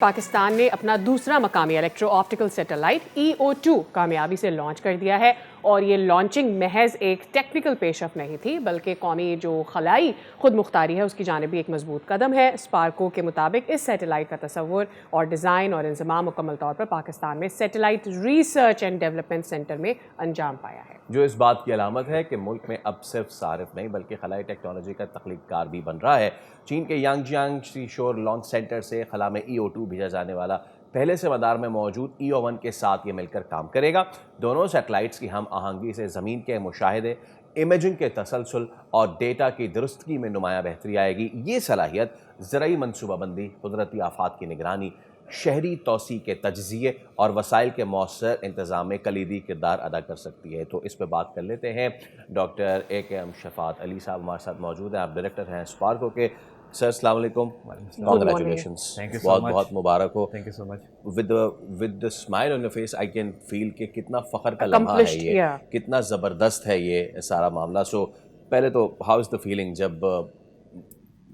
پاکستان نے اپنا دوسرا مقامی الیکٹرو آپٹیکل سیٹلائٹ EO2 کامیابی سے لانچ کر دیا ہے، اور یہ لانچنگ محض ایک ٹیکنیکل پیش رفت نہیں تھی بلکہ قومی جو خلائی خود مختاری ہے اس کی جانب بھی ایک مضبوط قدم ہے۔ اسپارکو کے مطابق اس سیٹلائٹ کا تصور اور ڈیزائن اور انضمام مکمل طور پر پاکستان میں satellite research and development centre میں انجام پایا ہے، جو اس بات کی علامت ہے کہ ملک میں اب صرف صارف نہیں بلکہ خلائی ٹیکنالوجی کا تخلیق کار بھی بن رہا ہے۔ چین کے یانگ جیانگ سی شور لانچ سینٹر سے خلا میں EO2 بھیجا جانے والا پہلے سے مدار میں موجود EO1 کے ساتھ یہ مل کر کام کرے گا۔ دونوں سیٹلائٹس کی ہم آہنگی سے زمین کے مشاہدے، امیجنگ کے تسلسل اور ڈیٹا کی درستگی میں نمایاں بہتری آئے گی۔ یہ صلاحیت زرعی منصوبہ بندی، قدرتی آفات کی نگرانی، شہری توسیع کے تجزیے اور وسائل کے مؤثر انتظام میں کلیدی کردار ادا کر سکتی ہے۔ تو اس پہ بات کر لیتے ہیں۔ ڈاکٹر AKM شفاعت علی صاحب ہمارے ساتھ موجود ہیں، آپ ڈائریکٹر ہیں اسپارکو کے۔ سر السلام علیکم، کنگریچولیشنز، بہت بہت مبارک ہو۔ Thank you so much. With the smile on your face I can feel کہ کتنا فخر کا لمحہ ہے یہ، کتنا زبردست ہے یہ سارا معاملہ۔ سو پہلے تو ہاؤ از دا فیلنگ جب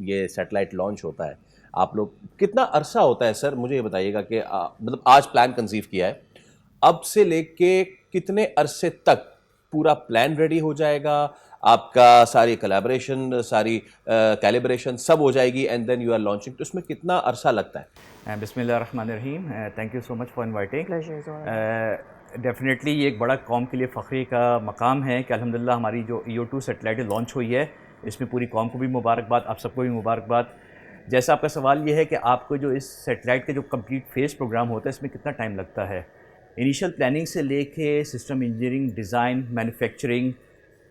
یہ سیٹلائٹ لانچ ہوتا ہے؟ آپ لوگ کتنا عرصہ ہوتا ہے سر، مجھے یہ بتائیے گا کہ مطلب آج پلان کنسیو کیا ہے، اب سے لے کے کتنے عرصے تک پورا پلان ریڈی ہو جائے گا آپ کا، ساری کلیبریشن، ساری کیلیبریشن سب ہو جائے گی and then you are launching, تو اس میں کتنا عرصہ لگتا ہے؟ بسم اللہ الرحمن الرحیم، thank you so much for inviting. Definitely یہ ایک بڑا قوم کے لیے فخری کا مقام ہے کہ الحمدللہ ہماری جو EO2 سیٹلائٹ لانچ ہوئی ہے، اس میں پوری قوم کو بھی مبارکباد، آپ سب کو بھی مبارکباد۔ جیسا آپ کا سوال یہ ہے کہ آپ کو جو اس سیٹلائٹ کا جو کمپلیٹ فیس پروگرام ہوتا ہے اس میں کتنا ٹائم لگتا ہے، انیشیل پلاننگ سے لے کے system engineering, design, manufacturing,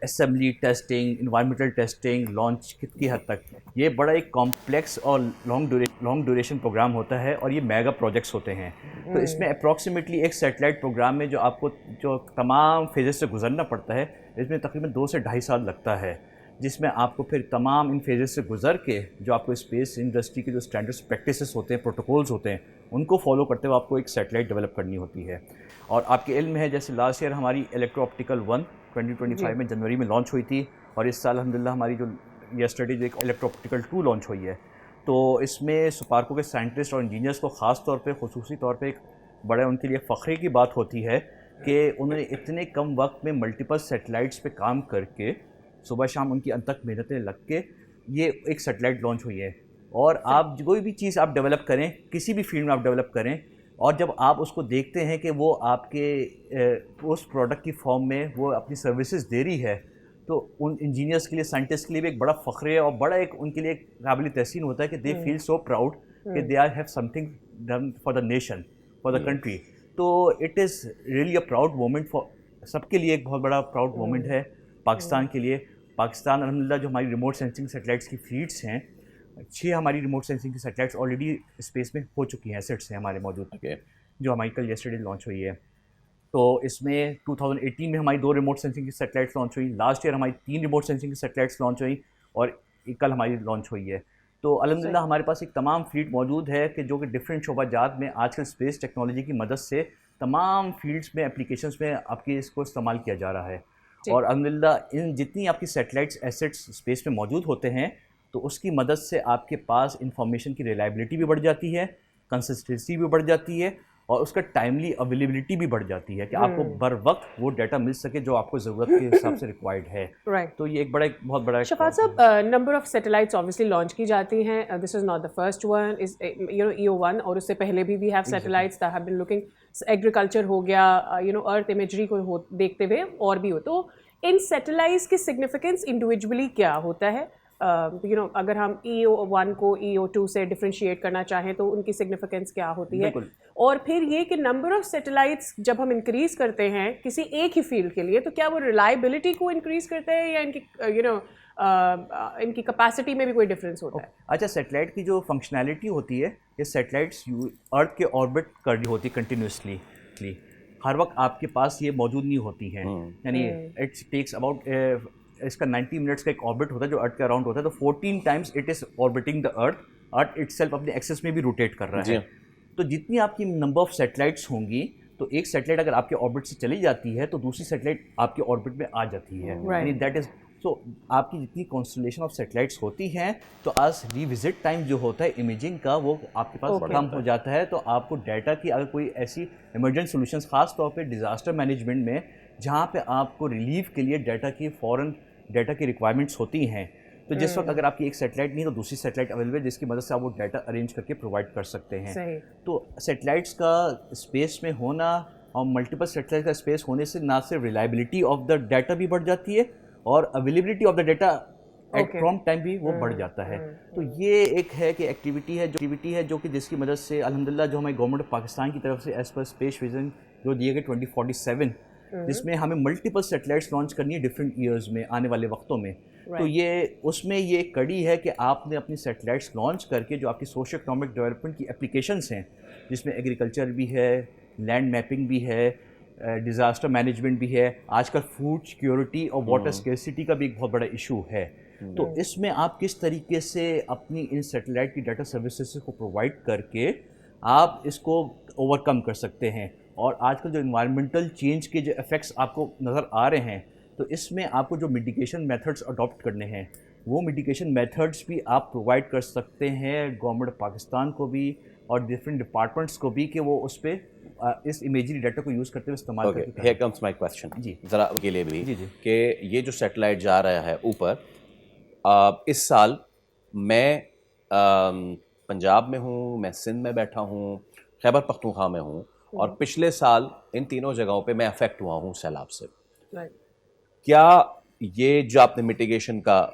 assembly, testing, environmental testing, launch کی حد تک یہ بڑا ایک کمپلیکس اور لانگ ڈیوریشن پروگرام ہوتا ہے، اور یہ میگا پروجیکٹس ہوتے ہیں۔ تو اس میں اپروکسیمیٹلی ایک سیٹلائٹ پروگرام میں جو آپ کو جو تمام فیزز سے گزرنا پڑتا ہے، اس میں تقریباً 2 سے 2.5 سال لگتا ہے، جس میں آپ کو پھر تمام ان فیزز سے گزر کے جو آپ کو اسپیس انڈسٹری کے جو اسٹینڈرڈس پریکٹسز ہوتے ہیں، پروٹوکولز ہوتے ہیں، ان کو فالو کرتے ہوئے آپ کو ایک سیٹلائٹ ڈیولپ کرنی ہوتی ہے۔ اور آپ کے علم ہے جیسے لاسٹ ایئر ہماری الیکٹرو آپٹیکل 1 2025 میں جنوری میں لانچ ہوئی تھی، اور اس سال الحمدللہ ہماری جو یسٹرڈے جو ایک الیکٹرو آپٹیکل 2 لانچ ہوئی ہے۔ تو اس میں سپارکو کے سائنٹسٹ اور انجینئرس کو خاص طور پہ، خصوصی طور پہ ایک بڑے ان کے لیے فخر کی بات ہوتی ہے کہ انہوں نے اتنے کم وقت میں ملٹیپل سیٹلائٹس پہ کام کر کے، صبح شام ان کی انتھک محنتیں لگ کے یہ ایک سیٹلائٹ لانچ ہوئی ہے۔ اور آپ کوئی بھی چیز آپ ڈیولپ کریں، کسی بھی فیلڈ میں آپ ڈیولپ کریں، اور جب آپ اس کو دیکھتے ہیں کہ وہ آپ کے اس پروڈکٹ کی فارم میں وہ اپنی سروسز دے رہی ہے، تو ان انجینئرس کے لیے، سائنٹسٹ کے لیے بھی ایک بڑا فخر ہے، اور بڑا ایک ان کے لیے ایک قابل تحسین ہوتا ہے کہ دے فیل سو پراؤڈ کہ they are have something done for the nation, for the country. تو it is really a proud moment for سب کے لیے، ایک بہت بڑا پراؤڈ مومنٹ ہے پاکستان کے لیے۔ پاکستان الحمدللہ جو ہماری ریموٹ سینسنگ سیٹلائٹس کی فلیٹس ہیں، 6 ہماری ریموٹ سینسنگ کی سیٹلائٹس آلریڈی اسپیس میں ہو چکی ہیں، ایسٹس ہیں ہمارے موجود، جو ہماری کل یسٹرڈے لانچ ہوئی ہے۔ تو اس میں 2018 میں ہماری 2 ریموٹ سینسنگ کی سیٹلائٹس لانچ ہوئی، لاسٹ ایئر ہماری 3 ریموٹ سینسنگ کی سیٹلائٹس لانچ ہوئی، اور کل ہماری لانچ ہوئی ہے۔ تو الحمدللہ ہمارے پاس ایک تمام فلیٹ موجود ہے کہ جو کہ ڈفرینٹ شعبہ جات میں آج کل اسپیس ٹیکنالوجی کی مدد سے تمام فیلڈس میں، اپلیکیشنس میں آپ کی اس کو استعمال کیا جا رہا ہے۔ اور الحمدللہ ان جتنی آپ کی سیٹلائٹس ایسٹس اسپیس میں موجود ہوتے ہیں، تو اس کی مدد سے آپ کے پاس انفارمیشن کی ریلائبلٹی بھی بڑھ جاتی ہے، کنسسٹنسی بھی بڑھ جاتی ہے، اور اس کا ٹائملی اویلیبلٹی بھی بڑھ جاتی ہے کہ آپ کو بر وقت وہ ڈیٹا مل سکے جو آپ کو ضرورت کے حساب سے ریکوائرڈ ہے۔ تو یہ ایک بہت بڑا شفاعت صاحب، number of satellites obviously launch کی جاتی ہیں، this is not the first one, is EO1، اور اس سے پہلے بھی we have satellites that have been looking, agriculture ہو گیا، ارتھ امیجری کو دیکھتے ہوئے، اور بھی ہو۔ تو ان سیٹلائٹس کی سگنیفیکنس انڈیویجولی کیا ہوتا ہے؟ اگر ہم EO1 کو EO2 سے ڈفرینشیٹ کرنا چاہیں تو ان کی سگنیفیکنس کیا ہوتی ہے؟ اور پھر یہ کہ نمبر آف سیٹلائٹس جب ہم انکریز کرتے ہیں کسی ایک ہی فیلڈ کے لیے، تو کیا وہ ریلائبلٹی کو انکریز کرتے ہیں، یا ان کی کیپیسٹی میں بھی کوئی ڈفرینس ہوتا ہے؟ اچھا، سیٹلائٹ کی جو فنکشنالٹی ہوتی ہے، یہ سیٹلائٹس ارتھ کے آربٹ کر رہی ہوتی کنٹینیوسلی، ہر وقت آپ کے پاس یہ موجود نہیں ہوتی ہیں، یعنی اٹ ٹیکس اباؤٹ، اس کا 90 منٹس کا ایک آربٹ ہوتا ہے جو ارتھ کے اراؤنڈ ہوتا ہے، تو 14 times it is orbiting the earth itself اپنے ایکسس میں بھی روٹیٹ کر رہا ہے۔ تو جتنی آپ کی نمبر آف سیٹلائٹس ہوں گی، تو ایک سیٹلائٹ اگر آپ کے آربٹ سے چلی جاتی ہے تو دوسری سیٹلائٹ آپ کے آربٹ میں آ جاتی ہے، یعنی دیٹ از سو آپ کی جتنی کانسٹلیشن آف سیٹلائٹس ہوتی ہیں تو آج ریوزٹ ٹائم جو ہوتا ہے امیجنگ کا وہ آپ کے پاس کم ہو جاتا ہے. تو آپ کو ڈیٹا کی اگر کوئی ایسی ایمرجنٹ سولوشنس خاص طور پہ ڈیزاسٹر مینجمنٹ میں جہاں پہ آپ کو ریلیف کے لیے ڈیٹا کی فوراً ڈیٹا کی ریکوائرمنٹس ہوتی ہیں, تو جس وقت اگر آپ کی ایک سیٹلائٹ نہیں تو دوسری سیٹلائٹ اویلیبل ہے جس کی مدد سے آپ وہ ڈیٹا ارینج کر کے پرووائڈ کر سکتے ہیں. تو سیٹلائٹس کا اسپیس میں ہونا اور ملٹیپل سیٹلائٹ کا اسپیس ہونے سے نہ صرف ریلائبلٹی آف دا ڈیٹا بھی بڑھ جاتی ہے اور availability of the data at prompt time بھی وہ بڑھ جاتا ہے. تو یہ ایک ہے کہ ایکٹیویٹی ہے جو کہ جس کی مدد سے الحمدللہ جو ہماری گورنمنٹ آف پاکستان کی طرف سے ایز پر اسپیس ویژن جو دیے گئے 2047 جس میں ہمیں ملٹیپل سیٹلائٹس لانچ کرنی ہے ڈفرینٹ ایئرز میں آنے والے وقتوں میں. تو یہ اس میں یہ کڑی ہے کہ آپ نے اپنی سیٹلائٹس لانچ کر کے جو آپ کی سوشل اکنامک ڈیولپمنٹ کی اپلیکیشنس ہیں جس میں ایگریکلچر بھی ہے, لینڈ میپنگ بھی ہے, ڈیزاسٹر مینجمنٹ بھی ہے, آج کل فوڈ سیکیورٹی اور واٹر اسکیرسٹی کا بھی ایک بہت بڑا ایشو ہے. تو اس میں آپ کس طریقے سے اپنی ان سیٹلائٹ کی ڈیٹا سروسز کو پرووائڈ کر کے آپ اس کو اوور کم کر سکتے ہیں. اور آج کل جو انوائرمنٹل چینج کے جو افیکٹس آپ کو نظر آ رہے ہیں تو اس میں آپ کو جو میڈیکیشن میتھڈس اڈاپٹ کرنے ہیں وہ میڈیکیشن میتھڈس بھی آپ پرووائڈ کر سکتے ہیں گورنمنٹ پاکستان کو بھی اور ڈفرینٹ ڈپارٹمنٹس کو بھی کہ وہ اس پہ اس امیجری ڈیٹا کو یوز کرتے ہوئے استعمال کرتے ہیں. ہیئر کمز مائی کویسچن جی ذرا کے لیے بھی کہ یہ جو سیٹلائٹ جا رہا ہے اوپر, اس سال میں پنجاب میں ہوں, میں سندھ میں بیٹھا ہوں, خیبر پختونخوا میں ہوں, اور پچھلے سال ان تینوں جگہوں پہ میں افیکٹ ہوا ہوں سیلاب سے. کیا یہ جو آپ نے میٹیگیشن کا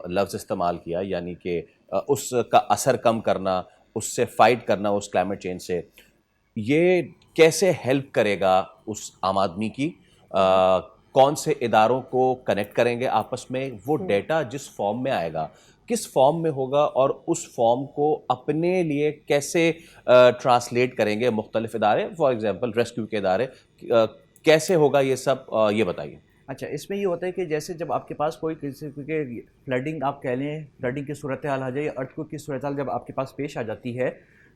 لفظ استعمال کیا یعنی کہ اس کا اثر کم کرنا, اس سے فائٹ کرنا اس کلائمیٹ چینج سے, یہ کیسے ہیلپ کرے گا اس عام آدمی کی؟ کون سے اداروں کو کنیکٹ کریں گے آپس میں؟ وہ ڈیٹا جس فارم میں آئے گا کس فارم میں ہوگا اور اس فارم کو اپنے لیے کیسے ٹرانسلیٹ کریں گے مختلف ادارے, فار ایگزامپل ریسکیو کے ادارے, کیسے ہوگا یہ سب, یہ بتائیے. اچھا, اس میں یہ ہوتا ہے کہ جیسے جب آپ کے پاس کوئی کیونکہ فلڈنگ آپ کہہ لیں, فلڈنگ کی صورتحال آ جائے یا ارتھ کی صورتحال جب آپ کے پاس پیش آ جاتی ہے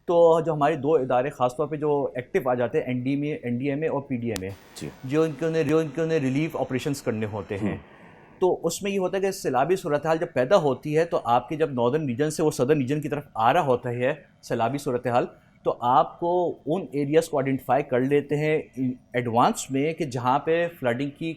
تو جو ہمارے دو ادارے خاص طور پہ جو ایکٹیو آ جاتے ہیں این ڈی ایم اے اور پی ڈی ایم اے, جو ان کے انہیں ریلیف آپریشنس کرنے ہوتے ہیں. تو اس میں یہ ہوتا ہے کہ سیلابی صورتحال جب پیدا ہوتی ہے تو آپ کے جب ناردرن ریجن سے وہ سدرن ریجن کی طرف آ رہا ہوتا ہے سیلابی صورتحال, تو آپ کو ان ایریاز کو آئیڈینٹیفائی کر لیتے ہیں ایڈوانس میں کہ جہاں پہ فلڈنگ کی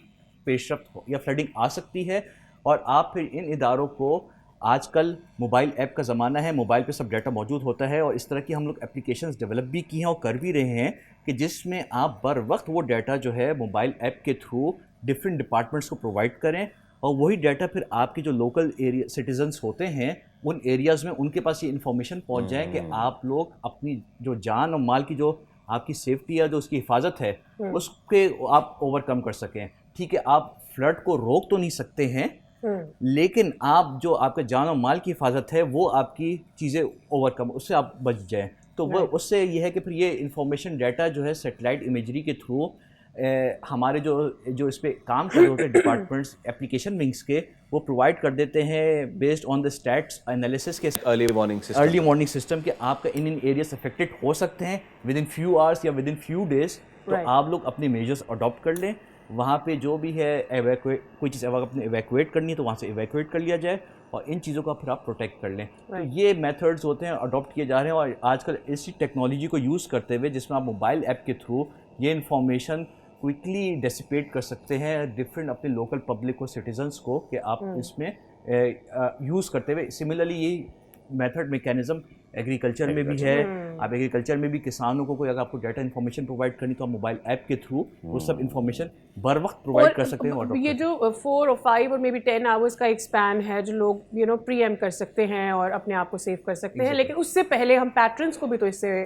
پیش رفت یا فلڈنگ آ سکتی ہے, اور آپ پھر ان اداروں کو, آج کل موبائل ایپ کا زمانہ ہے, موبائل پہ سب ڈیٹا موجود ہوتا ہے اور اس طرح کی ہم لوگ اپلیکیشنز ڈیولپ بھی کی ہیں اور کر بھی رہے ہیں کہ جس میں آپ بر وقت وہ ڈیٹا جو ہے موبائل ایپ کے تھرو ڈفرینٹ ڈپارٹمنٹس کو پرووائڈ کریں, اور وہی ڈیٹا پھر آپ کے جو لوکل ایریا سٹیزنس ہوتے ہیں ان ایریاز میں ان کے پاس یہ انفارمیشن پہنچ جائے کہ آپ لوگ اپنی جو جان اور مال کی جو آپ کی سیفٹی ہے, جو اس کی حفاظت ہے, اس کے آپ اوور کم کر سکیں. ٹھیک ہے, آپ فلڈ کو روک تو نہیں سکتے ہیں لیکن آپ جو آپ کا جان اور مال کی حفاظت ہے وہ آپ کی چیزیں اوور کم, اس سے آپ بچ جائیں. تو وہ اس سے یہ ہے کہ پھر یہ انفارمیشن ڈیٹا جو ہے سیٹلائٹ امیجری کے تھرو ہمارے جو اس پہ کام کر رہے ہوتے ہیں ڈپارٹمنٹس ایپلیکیشن ونگس کے, وہ پرووائڈ کر دیتے ہیں based on the status analysis کے ارلی وارننگ سسٹم کہ آپ کا ان ایریاز افیکٹڈ ہو سکتے ہیں ود ان فیو آورس یا ود ان فیو ڈیز. تو آپ لوگ اپنے میجرس اڈاپٹ کر لیں, وہاں پہ جو بھی ہے کوئی چیز اپنے ایویکویٹ کرنی ہے تو وہاں سے ایویکویٹ کر لیا جائے اور ان چیزوں کا پھر آپ پروٹیکٹ کر لیں. تو یہ میتھڈز ہوتے ہیں اڈاپٹ کیے جا رہے ہیں, اور آج کل اسی ٹیکنالوجی کو یوز کرتے ہوئے جس میں آپ موبائل ایپ کے تھرو یہ انفارمیشن کوئکلی ڈیسیپیٹ کر سکتے ہیں ڈفرینٹ اپنے لوکل پبلک کو, سٹیزنس کو, کہ آپ اس میں یوز کرتے ہوئے. سملرلی یہی میتھڈ میکینزم ایگریکلچر میں بھی ہے. آپ ایگریکلچر میں بھی کسانوں کو کوئی اگر آپ کو ڈیٹا انفارمیشن پرووائڈ کرنی تو آپ موبائل ایپ کے تھرو وہ سب انفارمیشن بر وقت پرووائڈ کر سکتے ہیں. یہ جو 4 اور 5 اور مے بی 10 آورس کا ایک اسپین ہے جو لوگ پری ایم کر سکتے ہیں اور اپنے آپ کو سیو کر سکتے ہیں, لیکن اس سے پہلے ہم پیٹرنس کو بھی تو اس سے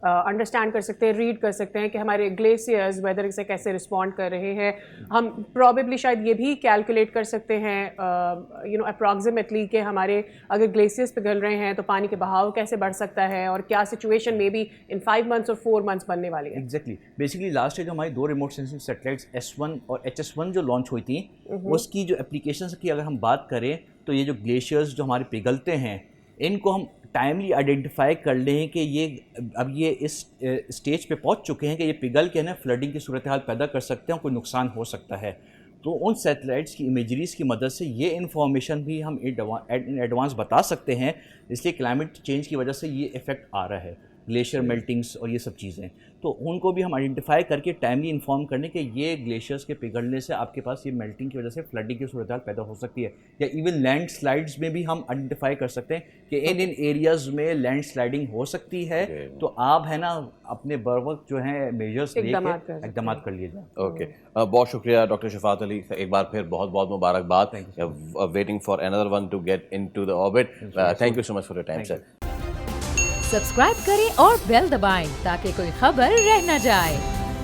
انڈرسٹینڈ کر سکتے ہیں, ریڈ کر سکتے ہیں کہ ہمارے گلیشیئرز ویدر سے کیسے رسپونڈ کر رہے ہیں. ہم پرابیبلی شاید یہ بھی کیلکولیٹ کر سکتے ہیں اپروکسیمیٹلی کہ ہمارے اگر گلیشیئرز پگھل رہے ہیں تو پانی کے بہاؤ کیسے بڑھ سکتا ہے اور کیا سچویشن میں بھی ان 5 months اور 4 months بننے والی ہے. ایگزیکٹلی, بیسکلی لاسٹ ایئر جو ہماری 2 ریموٹ سینسنگ سیٹلائٹس S1 اور HS1 جو لانچ ہوئی تھیں, اس کی جو اپلیکیشنس کی اگر ہم بات کریں تو یہ جو گلیشیئرز جو ہمارے پگھلتے ہیں ان کو ہم ٹائملی آئیڈینٹیفائی کر لیں کہ یہ اب یہ اس اسٹیج پہ پہنچ چکے ہیں کہ یہ پگھل کے نا فلڈنگ کی صورتحال پیدا کر سکتے ہیں, کوئی نقصان ہو سکتا ہے. تو ان سیٹلائٹس کی امیجریز کی مدد سے یہ انفارمیشن بھی ہم ان ایڈوانس بتا سکتے ہیں، اس لیے کلائمیٹ چینج کی وجہ سے یہ افیکٹ آ رہا ہے، گلیشیئر میلٹنگس اور یہ سب چیزیں، تو ان کو بھی ہم آئیڈینٹیفائی کر کے ٹائملی انفارم کرنے کہ یہ گلیشیئرس کے پگھلنے سے آپ کے پاس یہ میلٹنگ کی وجہ سے فلڈنگ کی صورتحال پیدا ہو سکتی ہے، یا ایون لینڈ سلائڈس میں بھی ہم آئیڈینٹیفائی کر سکتے ہیں کہ ان ایریاز میں لینڈ سلائڈنگ ہو سکتی ہے، تو آپ ہے نا اپنے بر وقت جو ہیں میجرس لے کے اقدامات کر لیے جائیں۔ اوکے، بہت شکریہ ڈاکٹر شفاعت علی، ایک بار پھر بہت بہت مبارکباد، waiting for another one to get into the orbit. Thank you so much for your time, sir. Subscribe کریں اور بیل دبائیں تاکہ کوئی خبر رہ نہ جائے۔